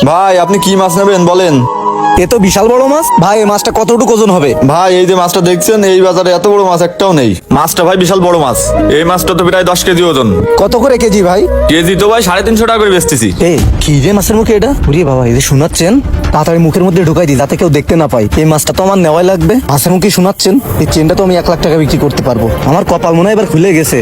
ভাই আপনি কি মাছ নেবেন বলেন? এ তো বিশাল বড় মাছ ভাই, এই মাছটা কতটুকু ওজন হবে? ভাই এই যে মাছটা দেখছেন, এই বাজারে এত বড় মাছ একটাও নেই। মাছটা ভাই বিশাল বড় মাছ, এই মাছটা তো প্রায় 10 কেজি ওজন। কত করে কেজি ভাই? কেজি তো ভাই 350 টাকা করে বেচতেছি। এ কি রে মাছের মুখে এটা? উরে বাবা, এই যে শোনাচ্ছেন, তাড়াতাড়ি মুখের মধ্যে ঢুকাই দিই যাতে কেউ দেখতে না পায়। এই মাছটা তো আমার নেওয়াই লাগবে। মাছের মুখে শোনাচ্ছেন, এই চেনটা তো আমি 1 লাখ টাকা বিক্রি করতে পারবো। আমার কপাল মনে হয় এবার খুলে গেছে।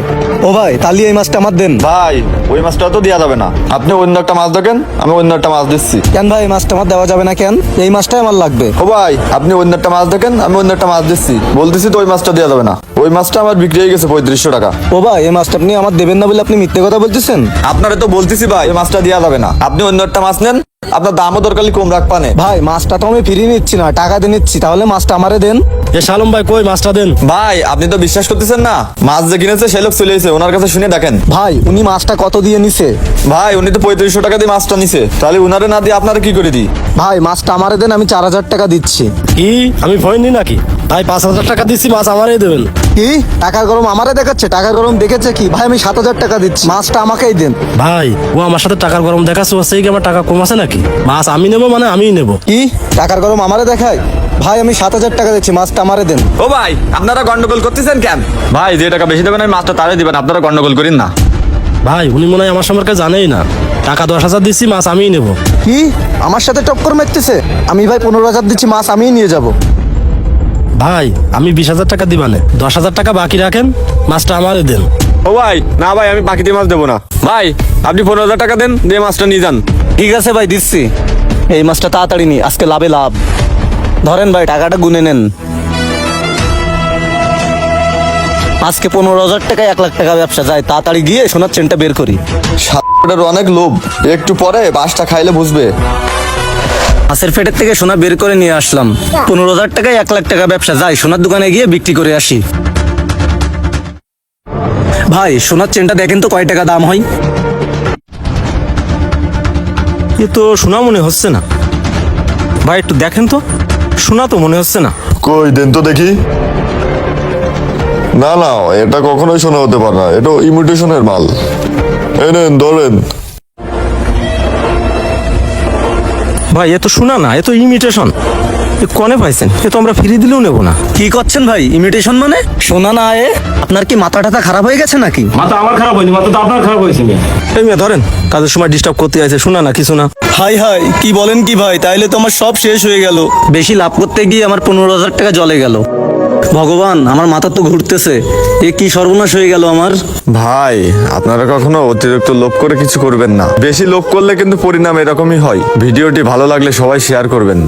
ও ভাই, তাহলে এই মাছটা আমার দেন। ভাই ওই মাছটা তো দেওয়া যাবে না, আপনি অন্য একটা মাছ দেখেন, আমি অন্য একটা মাছ দিচ্ছি। কেন ভাই, এই মাছটা আমার দেওয়া যাবে না কেন? এই মাছটাই আমার লাগবে। ও ভাই আপনি অন্য একটা মাছ দেখেন, আমি অন্য একটা মাছ দিচ্ছি, বলতেছি তো ওই মাছটা দেওয়া যাবে না। ওই মাছটা আমার বিক্রি হয়ে গেছে 3500 টাকা। ও ভাই, এই মাছটা আপনি আমার দেবেন না বলে আপনি মিথ্যে কথা বলতেছেন। আপনারা তো বলতেছি ভাই এই মাছটা দেওয়া যাবে না, আপনি অন্য একটা মাছ নেন, আপনার দামও দরকারি কম রাখপানে। ভাই মাছটা তো আমি ফিরিয়ে নিচ্ছি না, টাকা দিয়ে নিচ্ছি, তাহলে মাছটা আমারে দেন। এ শালম ভাই, কই মাছটা দেন। ভাই আপনি তো বিশ্বাস করতেছেন না, মাছ যে কিনেছে সে লোক চলে এসেছে, ওনার কাছে শুনে দেখেন। ভাই উনি মাছটা কত দিয়ে নিছে? ভাই উনি তো 3500 টাকা দিয়ে মাছটা নিছে, তাহলে উনারে না দিয়ে আপনারা কি করে দিই? ভাই মাছটা আমারে দেন, আমি 4000 টাকা দিচ্ছি। কি আমি ভয় নি নাকি? ভাই 5000 টাকা দিচ্ছি, মাছ আমারই দেবেন। কি টাকার গরম আমারে দেখাচ্ছে? টাকার গরম দেখেছে কি ভাই? আমি 7000 টাকা দিচ্ছি, মাছটা আমাকেই দেন। ভাই ও আমার সাথে টাকার গরম দেখাচ্ছে, ও সেই কি আমার টাকা কম আছে নাকি? মাছ আমি নেবো মানে আমিই নেবো। কি টাকার গরম আমারে দেখায়? ভাই আমি 7000 টাকা দিচ্ছি, মাছটা আমারে দেন। ও ভাই আপনারা গন্ডগোল করতেছেন কেন? ভাই যে টাকা বেশি দেবেন আমি মাছটা তারে দিবেন, আপনারা গন্ডগোল করেন না। ভাই উনি মনে হয় আমার সম্পর্কে জানেই না। টাকা 10,000 দিচ্ছি, মাছ আমিই নেবো। কি আমার সাথে টক্কর মারতেছে? আমি ভাই 15000 দিচ্ছি, মাছ আমিই নিয়ে যাব। ভাই আমি 20,000 টাকা দিবানে, 10,000 টাকা বাকি রাখেন, মাছটা আমারই দেন। ও ভাই না ভাই, আমি বাকি দিয়ে মাছ দেবো না। ভাই আপনি 15,000 টাকা দেন, দিয়ে মাছটা নিয়ে যান। ঠিক আছে ভাই দিচ্ছি। এই মাছটা তাড়াতাড়ি নি, আজকে লাভে লাভ। ধরেন ভাই, টাকাটা গুনে নেন। আজকে 15000 টাকায় 1 লাখ টাকা ব্যবসা যায়। তাড়াতাড়ি গিয়ে সোনার চেনটা বের করি। সাপটার অনেক লোভ, একটু পরে বাসটা খাইলে বুঝবে। মাছের পেটের থেকে সোনা বের করে নিয়ে আসলাম। 15000 টাকায় 1 লাখ টাকা ব্যবসা যায়। সোনার দোকানে গিয়ে বিক্রি করে আসি। ভাই সোনার চেনটা দেখেন তো কয় টাকা দাম হয়? এ তো শোনা মনে হচ্ছে না। ভাই একটু দেখেন তো, শোনা তো মনে হচ্ছে না। কই দেন তো দেখি। না না, এটা কখনোই শোনা হতে পারে না, এটা ইমিটেশনের মাল। এই নেন ধরেন। ভাই এ তো শোনা না, এ তো ইমিটেশন। এ কনে পাইছেন? এ তো আমরা ফ্রি দিলেও নেবো না। কি করছেন ভাই? ইমিটেশন মানে? সোনা না এ? আপনার কি মাথা টাথা খারাপ হয়ে গেছে নাকি? মাথা আমার খারাপ হয়নি, মাথা তো আপনার খারাপ হয়েছে। এই মেয়ে ধরেন, কাজের সময় ডিস্টার্ব করতে আছে, শোনা না কিছু না। হাই হাই, কি বলেন কি ভাই? তাইলে তো আমার সব শেষ হয়ে গেল। বেশি লাভ করতে গিয়ে আমার 15000 টাকা জলে গেল। ভগবান, আমার মাথা তো ঘুরতেছে। এ কি সর্বনাশ হয়ে গেল আমার। ভাই আপনারা কখনো অতিরিক্ত লোভ করে কিছু করবেন না, বেশি লোভ করলে কিন্তু পরিণাম এরকমই হয়। ভিডিওটি ভালো লাগলে সবাই শেয়ার করবেন।